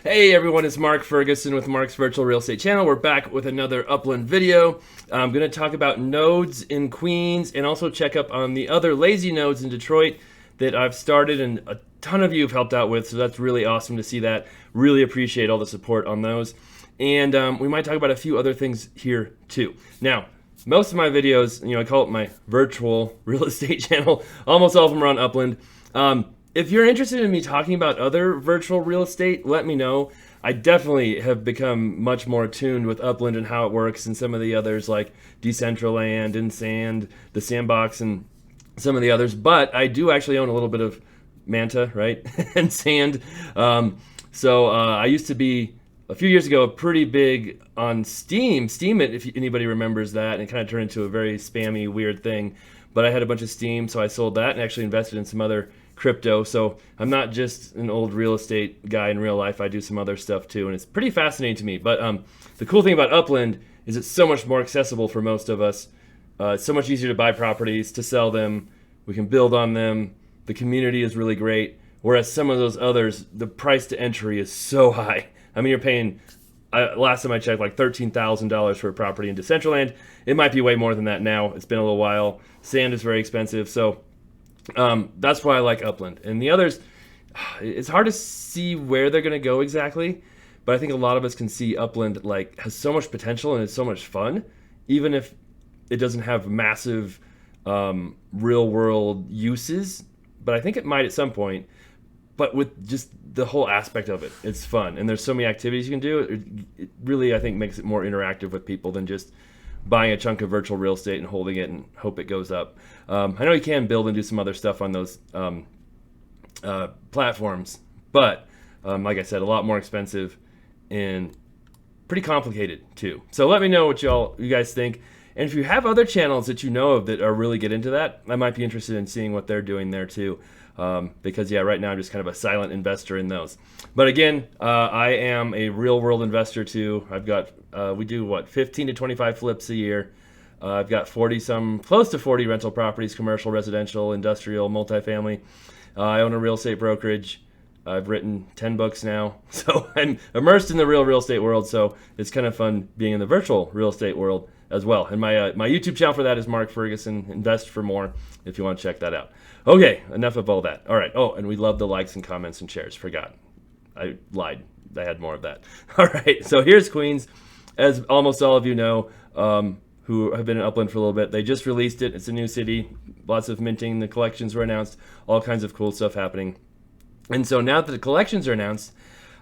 Hey everyone, it's Mark Ferguson with Mark's Virtual Real Estate Channel. We're back with another Upland video. I'm going to talk about nodes in Queens and also check up on the other lazy nodes in Detroit that I've started and a ton of you have helped out with, so that's really awesome to see that. Really appreciate all the support on those. And we might talk about a few other things here too. Now, most of my videos, I call it my virtual real estate channel. Almost all of them are on Upland. If you're interested in me talking about other virtual real estate, let me know. I definitely have become much more attuned with Upland and how it works and some of the others like Decentraland and Sand, the Sandbox, and some of the others. But I do actually own a little bit of Manta, right? and Sand. So I used to be, a few years ago, pretty big on Steam. Steam it, if anybody remembers that, and it kind of turned into a very spammy, weird thing. But I had a bunch of Steam, so I sold that and actually invested in some other crypto. So I'm not just an old real estate guy in real life. I do some other stuff too, and it's pretty fascinating to me. But the cool thing about Upland is it's so much more accessible for most of us. It's so much easier to buy properties, to sell them. We can build on them. The community is really great. Whereas some of those others, the price to entry is so high. I mean, you're paying, last time I checked, like $13,000 for a property in Decentraland. It might be way more than that now. It's been a little while. Sand is very expensive. So that's why I like Upland. And the others, it's hard to see where they're going to go exactly, but I think a lot of us can see Upland has so much potential and it's so much fun, even if it doesn't have massive real world uses. But I think it might at some point. But with just the whole aspect of it, it's fun. And there's so many activities you can do. It really, I think, makes it more interactive with people than just buying a chunk of virtual real estate and holding it and hope it goes up. I know you can build and do some other stuff on those platforms, but like I said, a lot more expensive and pretty complicated too. So let me know what you guys think. And if you have other channels that you know of that are really get into that, I might be interested in seeing what they're doing there too. Because yeah, right now I'm just kind of a silent investor in those. But again, I am a real world investor too. I've got, we do 15 to 25 flips a year. I've got close to 40 rental properties, commercial, residential, industrial, multifamily. I own a real estate brokerage. I've written 10 books now. So I'm immersed in the real estate world. So it's kind of fun being in the virtual real estate world as well. And my YouTube channel for that is Mark Ferguson, Invest for More, if you want to check that out. Okay, enough of all that. All right. Oh, and we love the likes and comments and shares. Forgot. I lied. I had more of that. All right. So here's Queens. As almost all of you know, who have been in Upland for a little bit, they just released it. It's a new city. Lots of minting. The collections were announced. All kinds of cool stuff happening. And so now that the collections are announced,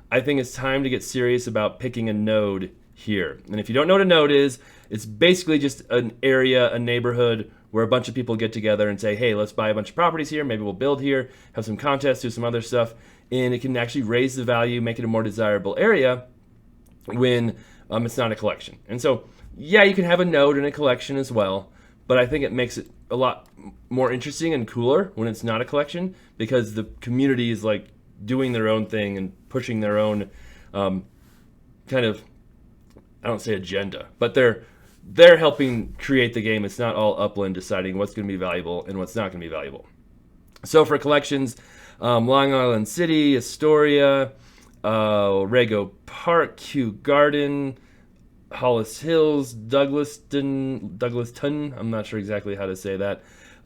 I think it's time to get serious about picking a node here. And if you don't know what a node is, it's basically just an area, a neighborhood where a bunch of people get together and say, hey, let's buy a bunch of properties here. Maybe we'll build here, have some contests, do some other stuff. And it can actually raise the value, make it a more desirable area when it's not a collection. And so, yeah, you can have a node in a collection as well, but I think it makes it a lot more interesting and cooler when it's not a collection because the community is like doing their own thing and pushing their own kind of, I don't say agenda, but they're helping create the game. It's not all Upland deciding what's going to be valuable and what's not going to be valuable. So for collections, Long Island City, Astoria, Rego Park, Kew Garden, Hollis Hills, Douglaston, I'm not sure exactly how to say that.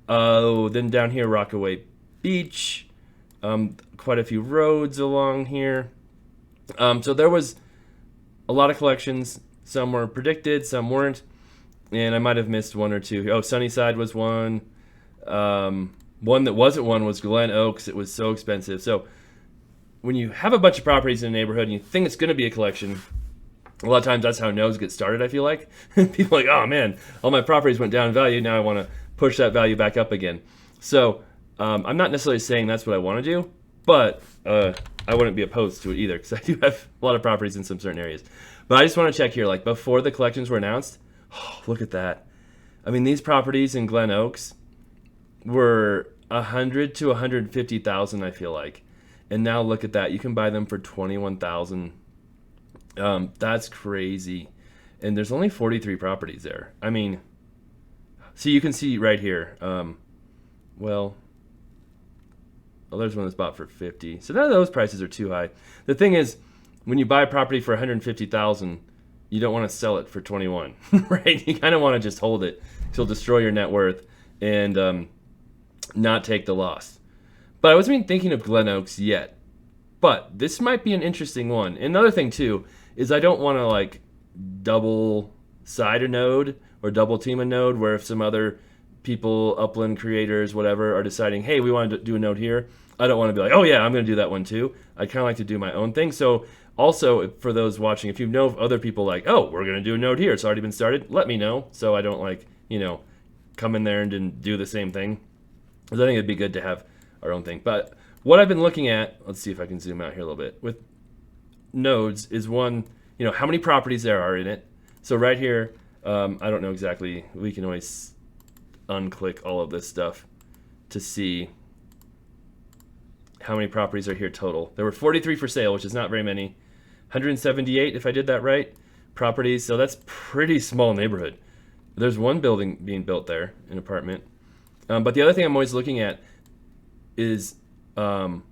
Then down here, Rockaway Beach, quite a few roads along here. So there was a lot of collections. Some were predicted, some weren't, and I might have missed one or two. Oh, Sunnyside was one. One that wasn't one was Glen Oaks. It was so expensive. So when you have a bunch of properties in a neighborhood and you think it's going to be a collection, a lot of times that's how nodes get started, I feel like. People are like, oh man, all my properties went down in value. Now I want to push that value back up again. So I'm not necessarily saying that's what I want to do, but I wouldn't be opposed to it either because I do have a lot of properties in some certain areas. But I just want to check here, like before the collections were announced, look at that. I mean, these properties in Glen Oaks were 100 to 150,000, I feel like. And now look at that. You can buy them for 21,000. That's crazy. And there's only 43 properties there. I mean, so you can see right here. Well, there's one that's bought for 50. So none of those prices are too high. The thing is, when you buy a property for 150,000, you don't want to sell it for 21, right? You kind of want to just hold it. It'll destroy your net worth and not take the loss. But I wasn't even thinking of Glen Oaks yet. But this might be an interesting one. Another thing too is I don't want to like double side a node or double team a node where if some other people, Upland creators, whatever, are deciding, hey, we want to do a node here, I don't want to be like, oh yeah, I'm going to do that one too. I kind of like to do my own thing. So also for those watching, if you know of other people like, oh, we're going to do a node here, it's already been started, let me know so I don't like, come in there and didn't do the same thing. Because I think it'd be good to have our own thing. But what I've been looking at, let's see if I can zoom out here a little bit, with nodes is one, how many properties there are in it. So right here, I don't know exactly, we can always unclick all of this stuff to see how many properties are here total. There were 43 for sale, which is not very many. 178, if I did that right, properties. So that's pretty small neighborhood. There's one building being built there, an apartment. But the other thing I'm always looking at is, are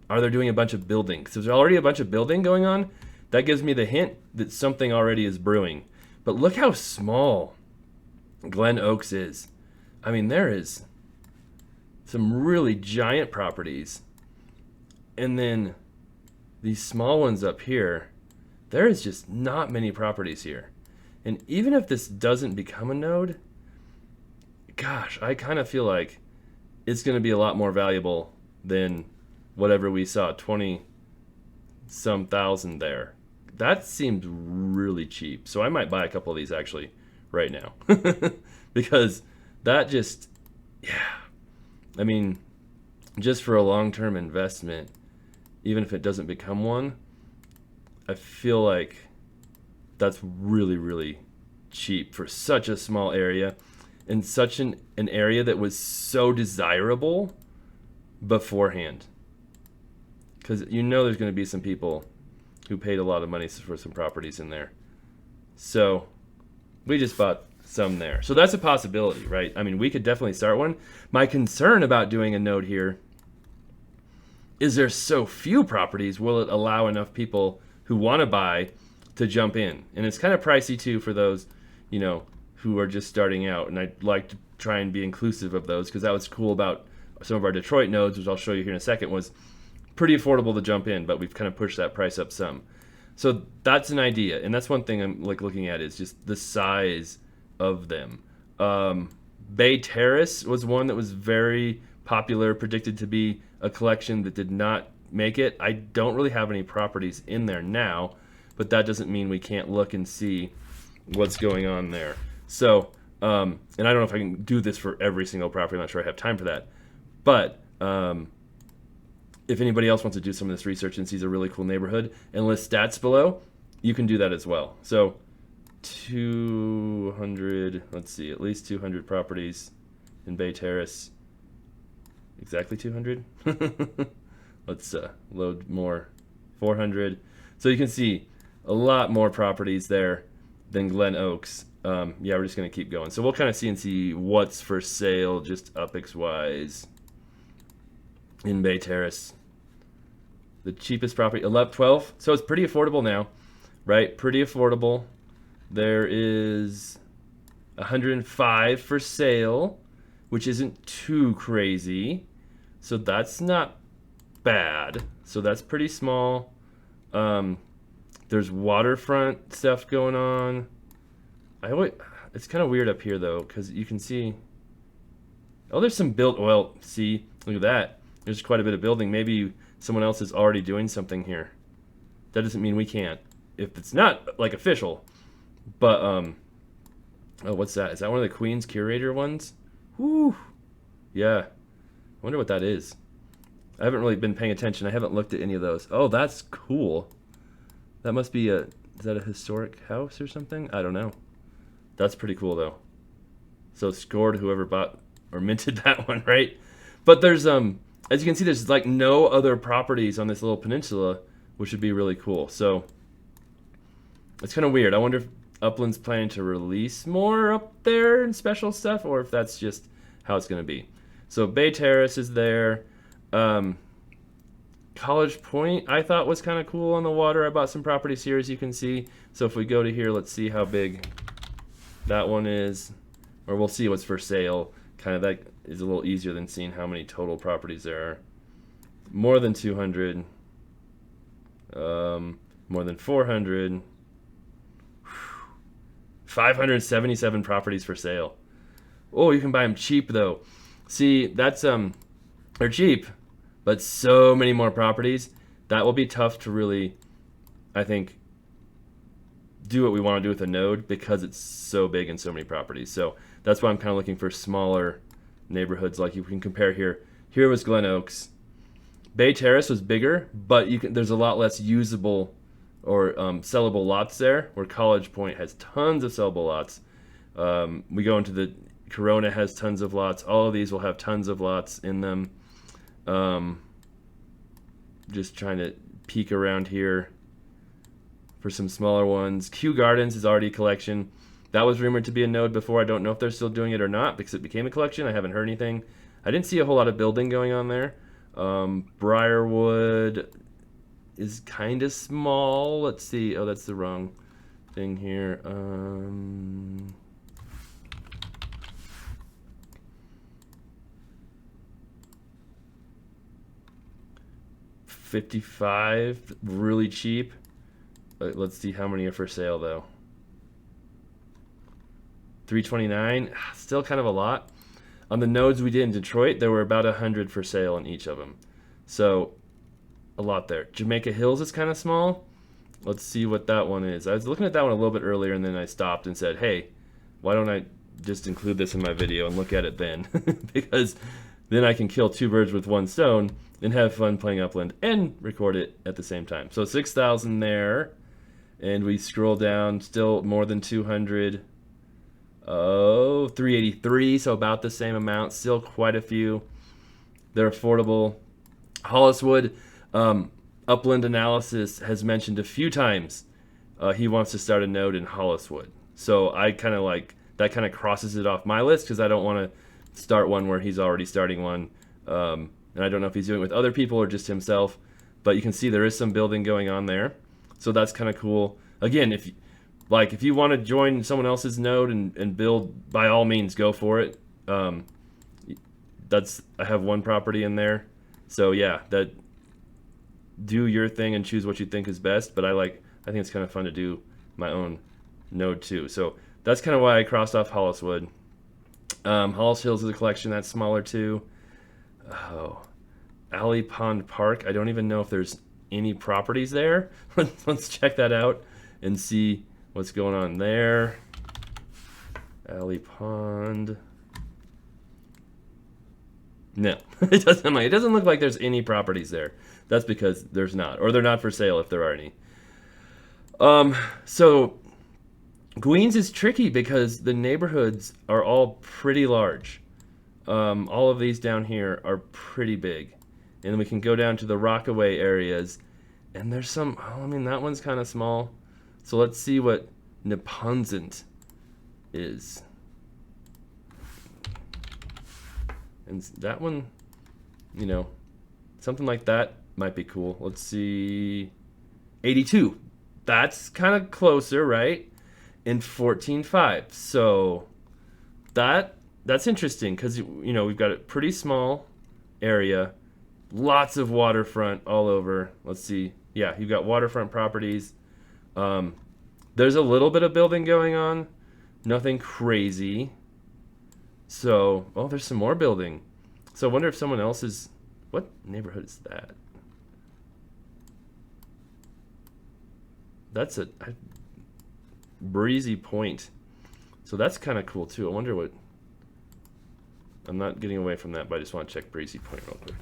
they doing a bunch of building? So there's already a bunch of building going on. That gives me the hint that something already is brewing. But look how small Glen Oaks is. I mean, there is some really giant properties. And then these small ones up here, there is just not many properties here. And even if this doesn't become a node, gosh, I kind of feel like it's going to be a lot more valuable than whatever we saw, 20-some thousand there. That seems really cheap. So I might buy a couple of these actually right now. Because that just, I mean, just for a long-term investment, even if it doesn't become one, I feel like that's really, really cheap for such a small area and such an area that was so desirable beforehand. Because there's going to be some people who paid a lot of money for some properties in there. So we just bought some there. So that's a possibility, right? I mean, we could definitely start one. My concern about doing a node here is there's so few properties, will it allow enough people who want to buy to jump in? And it's kind of pricey too for those, who are just starting out. And I'd like to try and be inclusive of those because that was cool about some of our Detroit nodes, which I'll show you here in a second, was pretty affordable to jump in, but we've kind of pushed that price up some. So that's an idea. And that's one thing I'm like looking at is just the size of them. Bay Terrace was one that was very popular, predicted to be a collection that did not make it. I don't really have any properties in there now, but that doesn't mean we can't look and see what's going on there. So, and I don't know if I can do this for every single property. I'm not sure I have time for that. But if anybody else wants to do some of this research and sees a really cool neighborhood and lists stats below, you can do that as well. So 200, let's see, at least 200 properties in Bay Terrace. Exactly 200? Let's load more. 400. So you can see a lot more properties there than Glen Oaks. We're just going to keep going. So we'll kind of see what's for sale just UPX-wise in Bay Terrace. The cheapest property, 12. So it's pretty affordable now, right? Pretty affordable. There is 105 for sale, which isn't too crazy. So that's not bad. So that's pretty small. There's waterfront stuff going on. It's kind of weird up here though, because you can see, there's some built oil. See, look at that. There's quite a bit of building. Maybe someone else is already doing something here. That doesn't mean we can't, if it's not like official. But what's that? Is that one of the Queen's Curator ones? Whew. Yeah. I wonder what that is. I haven't really been paying attention. I haven't looked at any of those. Oh, that's cool. That must be is that a historic house or something? I don't know. That's pretty cool though. So scored whoever bought or minted that one, right? But there's as you can see, there's like no other properties on this little peninsula, which would be really cool. So it's kind of weird. I wonder if Upland's planning to release more up there and special stuff, or if that's just how it's going to be. So Bay Terrace is there. College Point I thought was kind of cool on the water. I bought some properties here, as you can see. So if we go to here, let's see how big that one is, or we'll see what's for sale. Kind of that is a little easier than seeing how many total properties there are. More than 200, more than 400, 577 properties for sale. Oh, you can buy them cheap though. See, that's they're cheap, but so many more properties. That will be tough to really, I think, do what we want to do with a node because it's so big and so many properties. So that's why I'm kind of looking for smaller neighborhoods. Like you can compare here. Here was Glen Oaks. Bay Terrace was bigger, but there's a lot less usable or sellable lots there, where College Point has tons of sellable lots. We go into the Corona has tons of lots. All of these will have tons of lots in them. Just trying to peek around here for some smaller ones. Kew Gardens is already a collection. That was rumored to be a node before. I don't know if they're still doing it or not because it became a collection. I haven't heard anything. I didn't see a whole lot of building going on there. Briarwood is kind of small. Let's see. Oh, that's the wrong thing here. 55, really cheap. Let's see how many are for sale though. 329, still kind of a lot. On the nodes we did in Detroit, there were about 100 for sale in each of them. So a lot there. Jamaica Hills is kind of small. Let's see what that one is. I was looking at that one a little bit earlier and then I stopped and said, hey, why don't I just include this in my video and look at it then? Because then I can kill two birds with one stone and have fun playing Upland and record it at the same time. So 6,000 there. And we scroll down, still more than 200. Oh, 383, so about the same amount. Still quite a few. They're affordable. Holliswood, Upland Analysis has mentioned a few times he wants to start a node in Holliswood. So I kind of like, that kind of crosses it off my list because I don't want to start one where he's already starting one. And I don't know if he's doing it with other people or just himself. But you can see there is some building going on there. So that's kind of cool. Again, if you want to join someone else's node and build, by all means, go for it. I have one property in there. So yeah, do your thing and choose what you think is best. But I think it's kind of fun to do my own node too. So that's kind of why I crossed off Holliswood. Hollis Hills is a collection that's smaller too. Oh, Alley Pond Park. I don't even know if there's any properties there. Let's check that out and see what's going on there. Alley Pond. No, it doesn't look like there's any properties there. That's because there's not, or they're not for sale if there are any. So Queens is tricky because the neighborhoods are all pretty large. All of these down here are pretty big. And then we can go down to the Rockaway areas. And there's some, that one's kind of small. So let's see what Neponset is. And that one, something like that might be cool. Let's see. 82. That's kind of closer, right? And 14.5. So that's interesting because, we've got a pretty small area. Lots of waterfront all over. Let's see. Yeah, you've got waterfront properties. There's a little bit of building going on. Nothing crazy. So, there's some more building. So I wonder if someone else is... What neighborhood is that? That's a Breezy Point. So that's kind of cool too. I wonder what... I'm not getting away from that, but I just want to check Breezy Point real quick.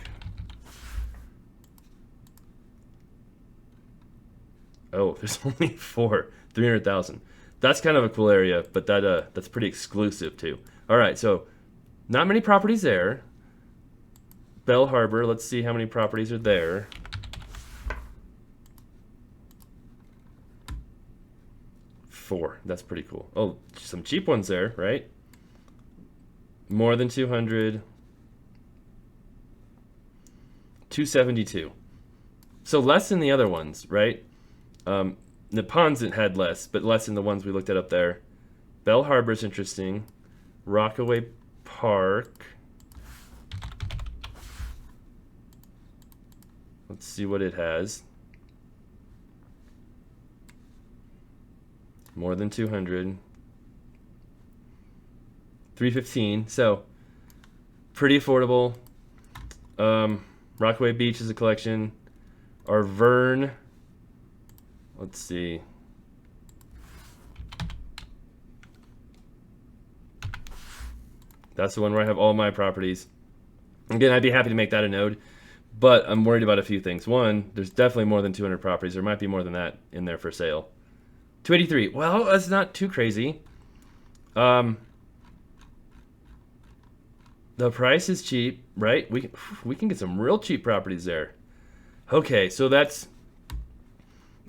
Oh, there's only 300,000. That's kind of a cool area, but that's pretty exclusive too. All right, so not many properties there. Bell Harbor, let's see how many properties are there. Four, that's pretty cool. Oh, some cheap ones there, right? More than 200. 272. So less than the other ones, right? Nippons had less, but less than the ones we looked at up there. Bell Harbor's interesting. Rockaway Park. Let's see what it has. More than 200. 315. So pretty affordable. Rockaway Beach is a collection. Our Vern. Let's see. That's the one where I have all my properties. Again, I'd be happy to make that a node, but I'm worried about a few things. One, there's definitely more than 200 properties. There might be more than that in there for sale. 283. Well, that's not too crazy. The price is cheap, right? We can get some real cheap properties there. Okay, so that's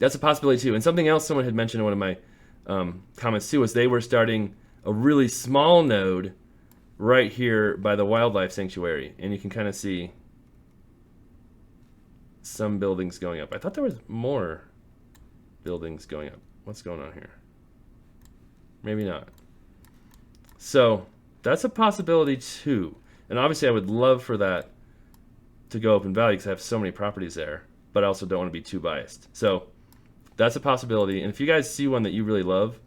a possibility too. And something else someone had mentioned in one of my comments too was they were starting a really small node right here by the wildlife sanctuary, and you can kind of see some buildings going up. I thought there was more buildings going up. What's going on here? Maybe not. So that's a possibility too. And obviously I would love for that to go up in value because I have so many properties there, but I also don't want to be too biased. So that's a possibility. And if you guys see one that you really love,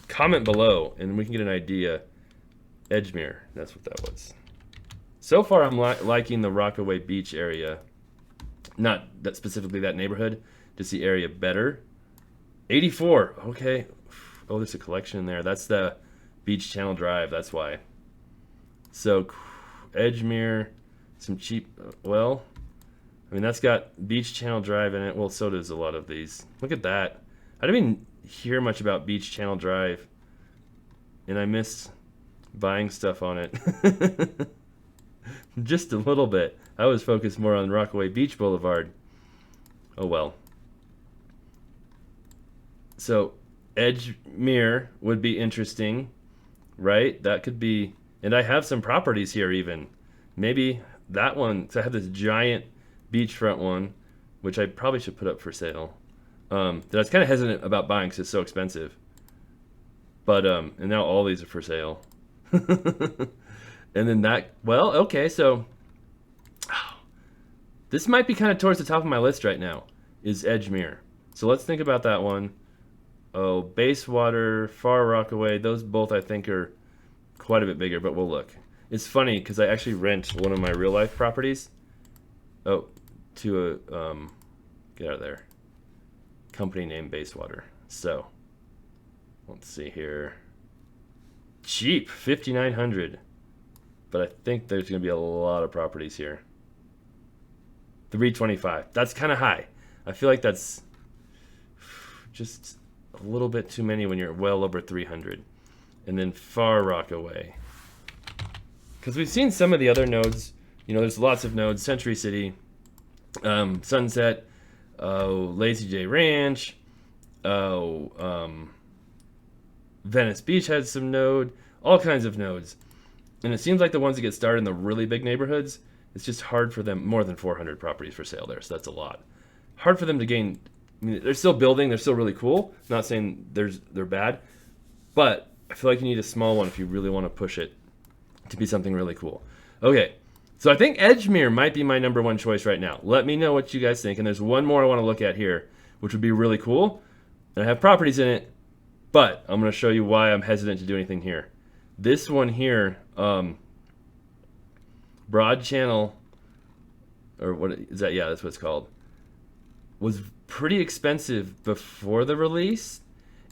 comment below and we can get an idea. Edgemere, that's what that was. So far I'm liking the Rockaway Beach area. Not that specifically that neighborhood, just the area better. 84, okay. Oh, there's a collection in there. That's the Beach Channel Drive, that's why. So Edgemere, some cheap, well, I mean that's got Beach Channel Drive in it. Well, so does a lot of these. Look at that. I didn't even hear much about Beach Channel Drive, and I missed buying stuff on it. Just a little bit. I was focused more on Rockaway Beach Boulevard. Oh well. So Edgemere would be interesting, right? That could be, and I have some properties here even. Maybe that one, so I have this giant beachfront one, which I probably should put up for sale. That I was kind of hesitant about buying because it's so expensive. But, and now all these are for sale. And then that, well, okay, so this might be kind of towards the top of my list right now, is Edgemere. So let's think about that one. Oh, Basewater, Far Rockaway, those both I think are quite a bit bigger, but we'll look. It's funny because I actually rent one of my real life properties. Oh, to a, get out of there. Company named Basewater. So, let's see here. Cheap, 5,900. But I think there's going to be a lot of properties here. 325. That's kind of high. I feel like that's just a little bit too many when you're well over 300. And then Far Rockaway. Because we've seen some of the other nodes. You know, there's lots of nodes. Century City, Sunset, Lazy J Ranch, Venice Beach has some node. All kinds of nodes. And it seems like the ones that get started in the really big neighborhoods, it's just hard for them, more than 400 properties for sale there, so that's a lot. Hard for them to gain, I mean, they're still building, they're still really cool. Not saying they're bad, but I feel like you need a small one if you really want to push it to be something really cool. Okay, so I think Edgemere might be my number one choice right now. Let me know what you guys think, and there's one more I want to look at here, which would be really cool. And I have properties in it, but I'm going to show you why I'm hesitant to do anything here. This one here, Broad Channel, or what is that? Yeah, that's what it's called. Was pretty expensive before the release,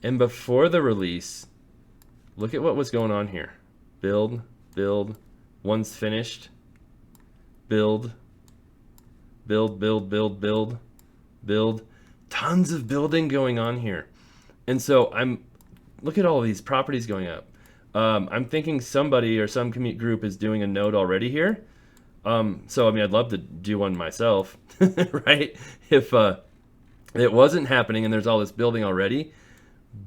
and before the release, look at what was going on here. Build, build, one's finished. Build, build, build, build, build, build. Tons of building going on here, and so look at all these properties going up. I'm thinking somebody or some commute group is doing a node already here. So, I mean, I'd love to do one myself, right? If it wasn't happening and there's all this building already,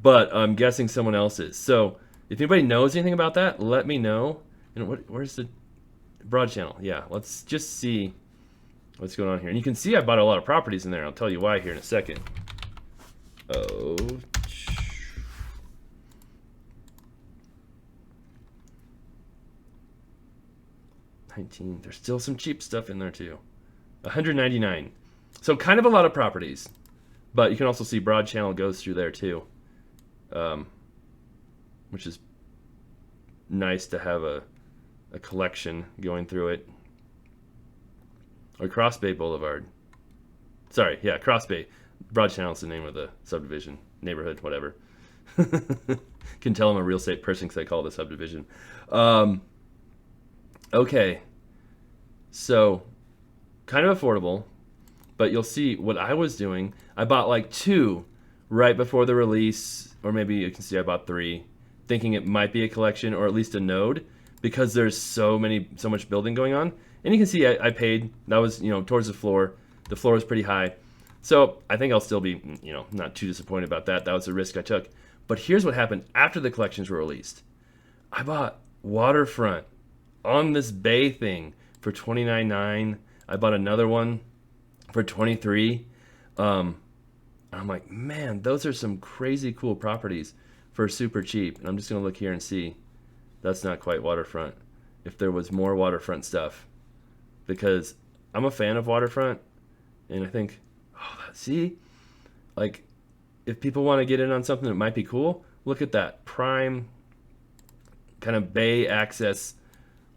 but I'm guessing someone else is. So, if anybody knows anything about that, let me know. And where's the Broad Channel? Yeah, let's just see what's going on here. And you can see I bought a lot of properties in there. I'll tell you why here in a second. Oh, 19. There's still some cheap stuff in there too. 199. So kind of a lot of properties. But you can also see Broad Channel goes through there too. Which is nice to have a collection going through it. Or Cross Bay Boulevard. Sorry, yeah, Cross Bay. Broad Channel is the name of the subdivision, neighborhood, whatever. Can tell I'm a real estate person because I call it a subdivision. Okay, so kind of affordable, but you'll see what I was doing. I bought like 2 right before the release, or maybe you can see I bought 3, thinking it might be a collection or at least a node because there's so much building going on. And you can see I paid. That was, towards the floor. The floor was pretty high. So I think I'll still be, not too disappointed about that. That was a risk I took. But here's what happened after the collections were released. I bought waterfront on this bay thing for $29.9. I bought another one for $23. I'm like, man, those are some crazy cool properties for super cheap. And I'm just going to look here and see. That's not quite waterfront. If there was more waterfront stuff. Because I'm a fan of waterfront. And I think, see? Like, if people want to get in on something that might be cool, look at that. Prime kind of bay access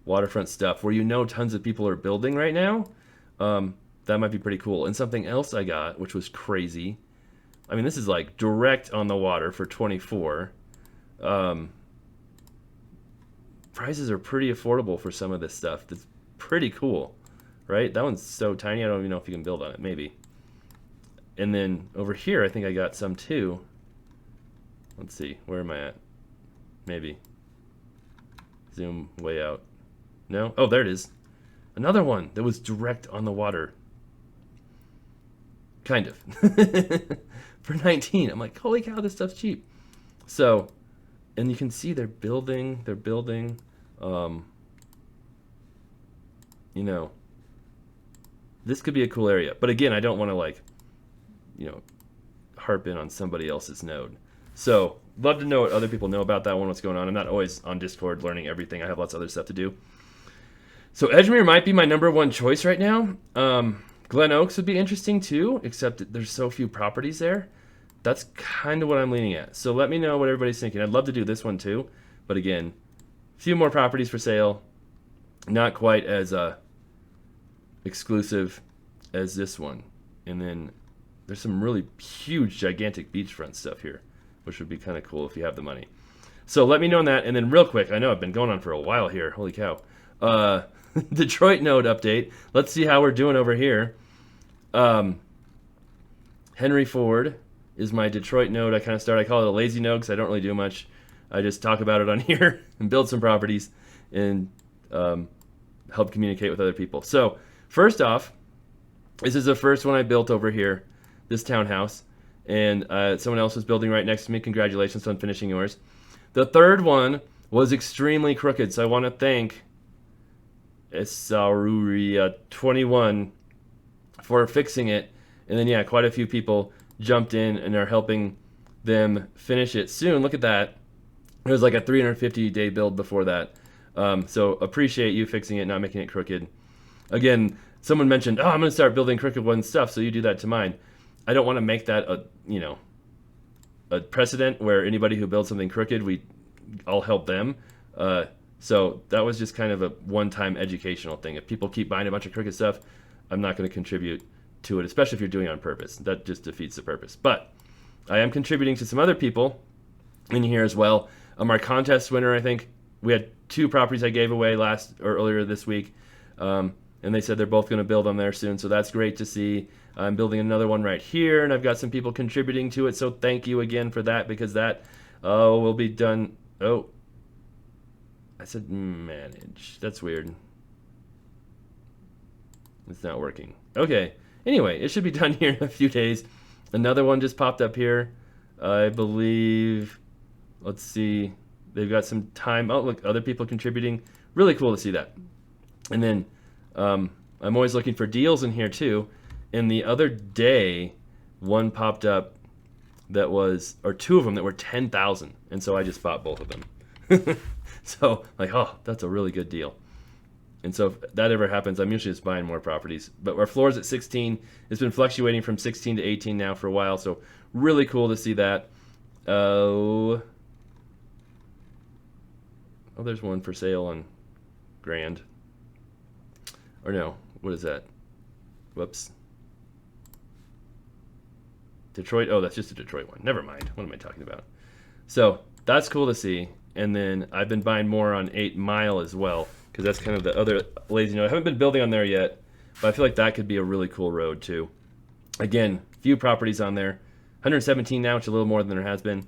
waterfront stuff where tons of people are building right now. That might be pretty cool. And something else I got, which was crazy. I mean, this is like direct on the water for $24. Prices are pretty affordable for some of this stuff. That's pretty cool, right? That one's so tiny, I don't even know if you can build on it, maybe. And then over here, I think I got some too. Let's see, where am I at? Maybe. Zoom way out. No? Oh, there it is. Another one that was direct on the water. Kind of. For 19. I'm like, holy cow, this stuff's cheap. So, and you can see they're building. This could be a cool area. But again, I don't want to harp in on somebody else's node. So, love to know what other people know about that one, what's going on. I'm not always on Discord learning everything. I have lots of other stuff to do. So Edgemere might be my number 1 choice right now. Glen Oaks would be interesting too, except that there's so few properties there. That's kind of what I'm leaning at. So let me know what everybody's thinking. I'd love to do this one too. But again, a few more properties for sale. Not quite as exclusive as this one. And then there's some really huge, gigantic beachfront stuff here, which would be kind of cool if you have the money. So let me know on that. And then real quick, I know I've been going on for a while here. Holy cow. Detroit node update. Let's see how we're doing over here. Henry Ford is my Detroit node. I call it a lazy node because I don't really do much. I just talk about it on here and build some properties and help communicate with other people. So first off, this is the first one I built over here, this townhouse. And someone else was building right next to me. Congratulations on finishing yours. The third one was extremely crooked, so I want to thank Esauria21 for fixing it. And then, yeah, quite a few people jumped in and are helping them finish it soon. Look at that. It was like a 350-day build before that. So appreciate you fixing it, not making it crooked. Again, someone mentioned, I'm going to start building crooked one stuff, so you do that to mine. I don't want to make that a precedent where anybody who builds something crooked, I'll help them. So that was just kind of a one-time educational thing. If people keep buying a bunch of crooked stuff, I'm not going to contribute to it, especially if you're doing it on purpose. That just defeats the purpose. But I am contributing to some other people in here as well. Our contest winner, I think, we had 2 properties I gave away earlier this week. And they said they're both going to build on there soon, so that's great to see. I'm building another one right here, and I've got some people contributing to it, so thank you again for that, because that will be done. Oh, I said manage. That's weird. It's not working. Okay. Anyway, it should be done here in a few days. Another one just popped up here. I believe, let's see, they've got some time. Oh, look, other people contributing. Really cool to see that. And then I'm always looking for deals in here too. And the other day, one popped up that was, or two of them that were 10,000, and so I just bought both of them. So like, oh, that's a really good deal. And so if that ever happens, I'm usually just buying more properties. But our floor's at 16. It's been fluctuating from 16 to 18 now for a while, so really cool to see that. Oh, there's one for sale on Grand. Or no, what is that? Whoops. Detroit, oh, that's just a Detroit one. Never mind. What am I talking about? So that's cool to see. And then I've been buying more on 8 Mile as well, because that's kind of the other lazy node. I haven't been building on there yet, but I feel like that could be a really cool road too. Again, few properties on there. 117 now, which is a little more than there has been.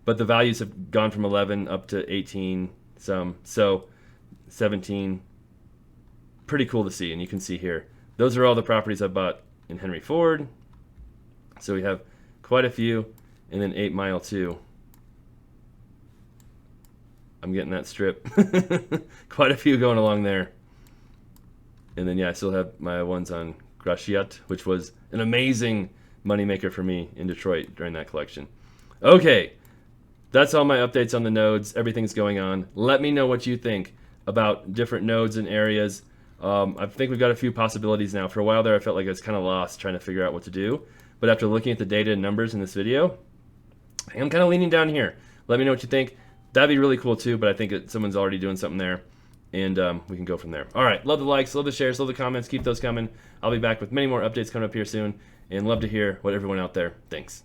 But the values have gone from 11 up to 18 some. So 17. Pretty cool to see, and you can see here. Those are all the properties I bought in Henry Ford. So we have quite a few, and then 8 Mile too. I'm getting that strip. Quite a few going along there. And then, yeah, I still have my ones on Gratiot, which was an amazing moneymaker for me in Detroit during that collection. Okay, that's all my updates on the nodes. Everything's going on. Let me know what you think about different nodes and areas. I think we've got a few possibilities now. For a while there, I felt like I was kind of lost trying to figure out what to do. But after looking at the data and numbers in this video, I'm kind of leaning down here. Let me know what you think. That'd be really cool too, but I think someone's already doing something there, and we can go from there. All right, love the likes, love the shares, love the comments. Keep those coming. I'll be back with many more updates coming up here soon, and love to hear what everyone out there thinks.